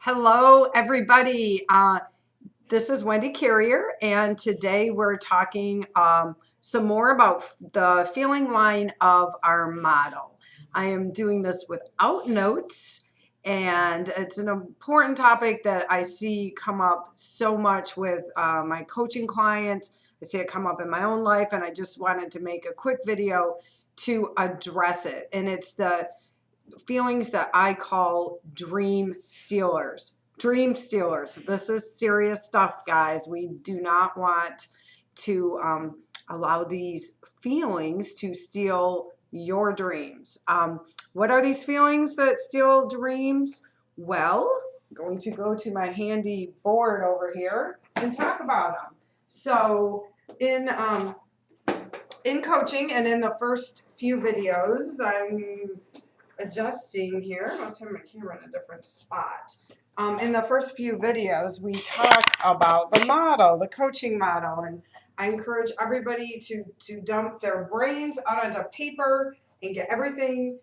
Hello, everybody. This is Wendy Carrier, and today we're talking some more about the feeling line of our model. I am doing this without notes, and it's an important topic that I see come up so much with my coaching clients. I see it come up in my own life, and I just wanted to make a quick video to address it. And it's the feelings that I call dream stealers. Dream stealers. This is serious stuff, guys. We do not want to allow these feelings to steal your dreams. What are these feelings that steal dreams? Well, I'm going to go to my handy board over here and talk about them. So in coaching and in the first few videos, I'm adjusting here. Let's have my camera in a different spot. In the first few videos, we talk about the model, the coaching model, and I encourage everybody to dump their brains out onto paper and get everything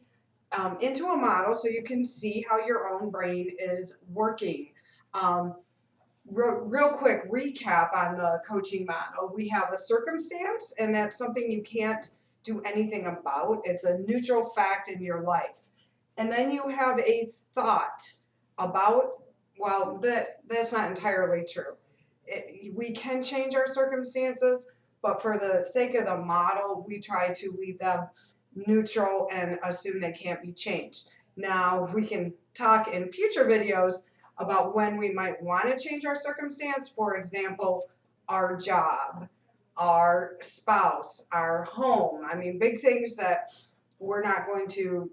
into a model so you can see how your own brain is working. Real quick recap on the coaching model. We have a circumstance, and that's something you can't do anything about. It's a neutral fact in your life. And then you have a thought about, well, that's not entirely true. We can change our circumstances, but for the sake of the model, we try to leave them neutral and assume they can't be changed. Now, we can talk in future videos about when we might want to change our circumstance. For example, our job, our spouse, our home. I mean, big things that we're not going to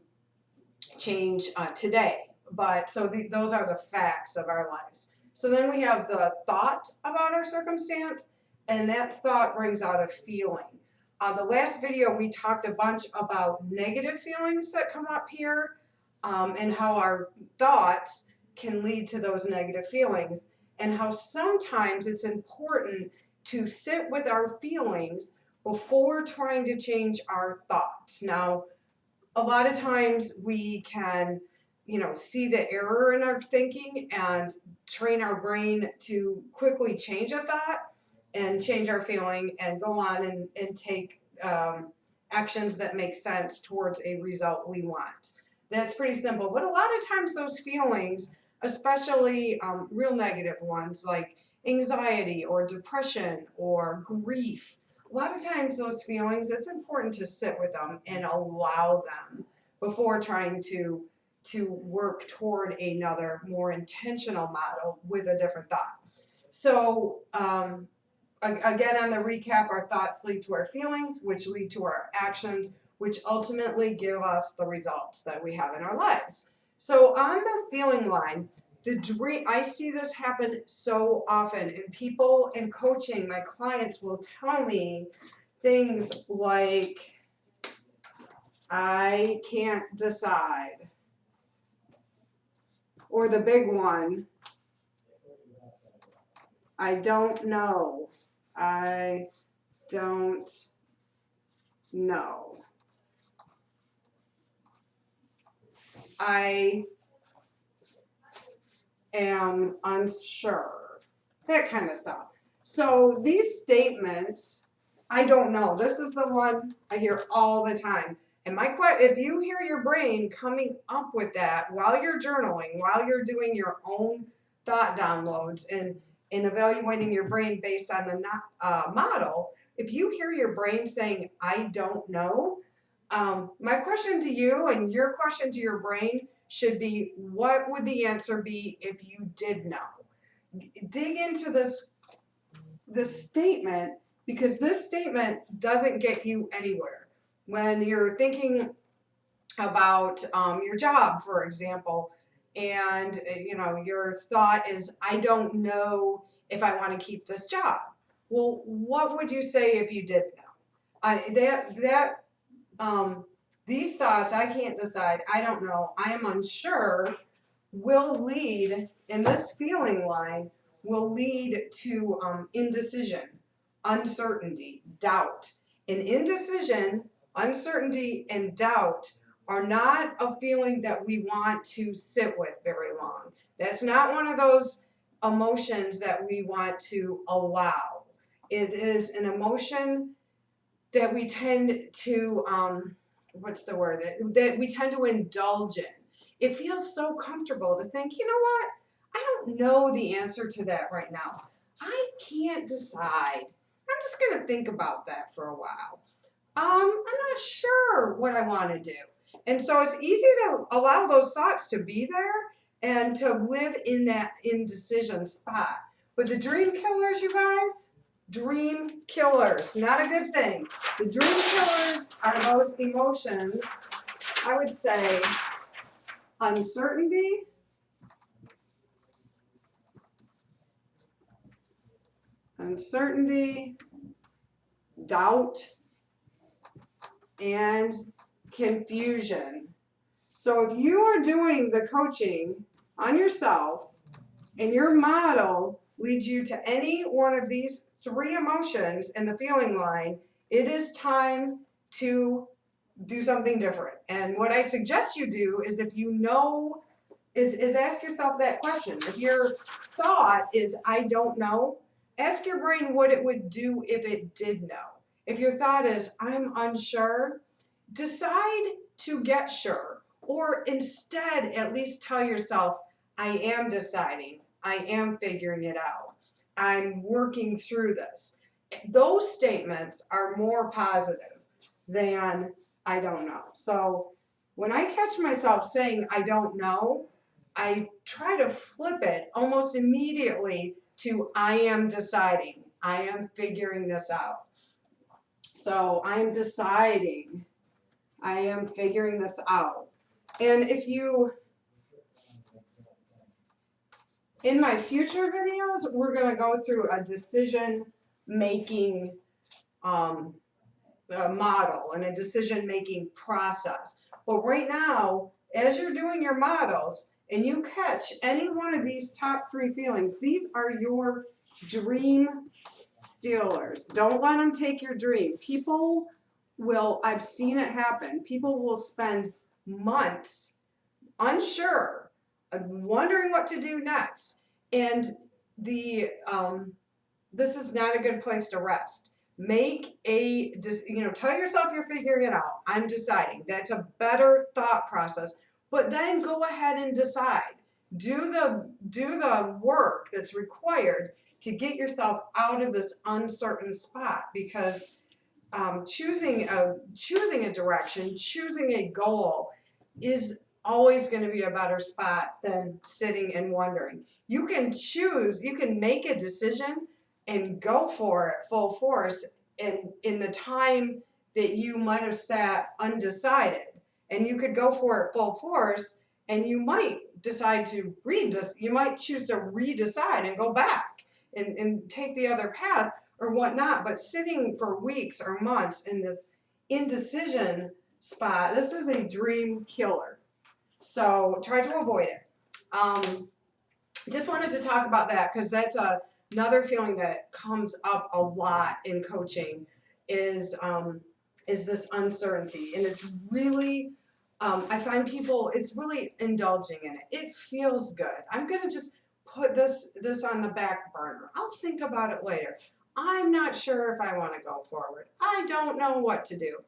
change today. But so those are the facts of our lives. So then we have the thought about our circumstance, and that thought brings out a feeling. The last video we talked a bunch about negative feelings that come up here, and how our thoughts can lead to those negative feelings, and how sometimes it's important to sit with our feelings before trying to change our thoughts. Now, a lot of times we can, see the error in our thinking and train our brain to quickly change a thought and change our feeling and go on and take actions that make sense towards a result we want. That's pretty simple. But a lot of times those feelings, especially real negative ones like anxiety or depression or grief, a lot of times those feelings, it's important to sit with them and allow them before trying to work toward another more intentional model with a different thought. So again, on the recap, our thoughts lead to our feelings, which lead to our actions, which ultimately give us the results that we have in our lives. So on the feeling line, the dream, I see this happen so often, and people in coaching, my clients will tell me things like, I can't decide. Or the big one, I don't know. I don't know. I am unsure. That kind of stuff. So these statements, I don't know. This is the one I hear all the time. And if you hear your brain coming up with that while you're journaling, while you're doing your own thought downloads and evaluating your brain based on the model, if you hear your brain saying, I don't know, my question to you and your question to your brain should be, what would the answer be if you did know? Dig into this statement, because this statement doesn't get you anywhere. When you're thinking about your job, for example, and your thought is, I don't know if I want to keep this job. Well, what would you say if you did know? These thoughts, I can't decide, I don't know, I am unsure, will lead, in this feeling line, will lead to indecision, uncertainty, doubt. And indecision, uncertainty, and doubt are not a feeling that we want to sit with very long. That's not one of those emotions that we want to allow. It is an emotion that we tend to, what's the word, that we tend to indulge in. It feels so comfortable to think, you know what, I don't know the answer to that right now. I can't decide. I'm just going to think about that for a while. I'm not sure what I want to do. And so it's easy to allow those thoughts to be there and to live in that indecision spot. But the dream killers, you guys, dream killers, not a good thing. The dream killers are those emotions, I would say, uncertainty, doubt, and confusion. So if you are doing the coaching on yourself and your model leads you to any one of these three emotions in the feeling line, it is time to do something different. And what I suggest you do is, if you know, is ask yourself that question. If your thought is, I don't know, ask your brain what it would do if it did know. If your thought is, I'm unsure, decide to get sure. Or instead, at least tell yourself, I am deciding. I am figuring it out. I'm working through this. Those statements are more positive than I don't know. So when I catch myself saying I don't know, I try to flip it almost immediately to I am deciding. I am figuring this out. So I'm deciding. I am figuring this out. And if you, in my future videos, we're going to go through a decision making model and a decision making process. But right now, as you're doing your models and you catch any one of these top three feelings, these are your dream stealers. Don't let them take your dream. People will, I've seen it happen, people will spend months unsure, wondering what to do next. And the this is not a good place to rest. Make a, tell yourself you're figuring it out. I'm deciding. That's a better thought process. But then go ahead and decide. Do the work that's required to get yourself out of this uncertain spot, because choosing a direction, choosing a goal is always going to be a better spot than sitting and wondering. You can choose, you can make a decision and go for it full force in the time that you might have sat undecided. And you could go for it full force, and you might decide to you might choose to redecide and go back and take the other path or whatnot. But sitting for weeks or months in this indecision spot, this is a dream killer. So try to avoid it. Just wanted to talk about that because that's another feeling that comes up a lot in coaching is this uncertainty. And it's really, I find people, it's really indulging in it. It feels good. I'm going to just put this on the back burner. I'll think about it later. I'm not sure if I want to go forward. I don't know what to do.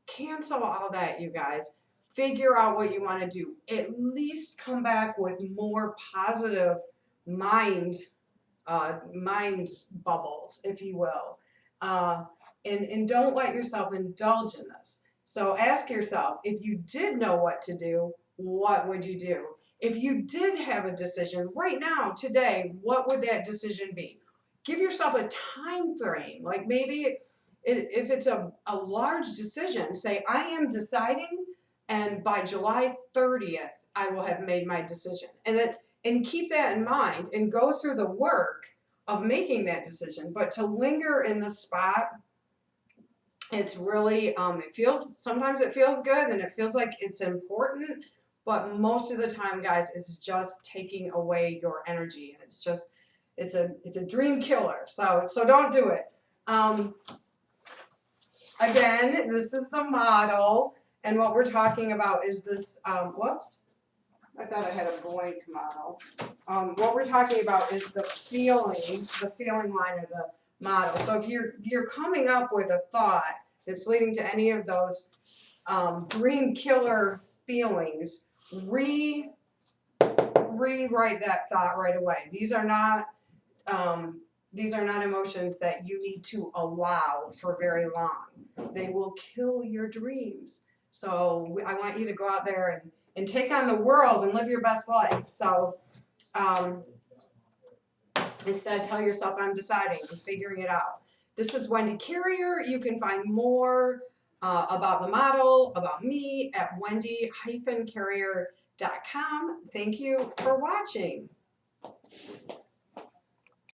Cancel all that, you guys. Figure out what you want to do. At least come back with more positive mind bubbles, if you will. And don't let yourself indulge in this. So ask yourself, if you did know what to do, what would you do? If you did have a decision right now, today, what would that decision be? Give yourself a time frame. Like maybe if it's a large decision, say, I am deciding, and by July 30th, I will have made my decision. And keep that in mind and go through the work of making that decision. But to linger in the spot, it's really, sometimes it feels good and it feels like it's important, but most of the time, guys, it's just taking away your energy. And it's a dream killer. So don't do it. Again, this is the model, and what we're talking about is this, I thought I had a blank model. What we're talking about is the feeling line of the model. So if you're coming up with a thought that's leading to any of those dream killer feelings, rewrite that thought right away. These are not emotions that you need to allow for very long. They will kill your dreams. So I want you to go out there and take on the world and live your best life. So instead, tell yourself, I'm deciding, I'm figuring it out. This is Wendy Carrier. You can find more about the model, about me at wendy-carrier.com. Thank you for watching.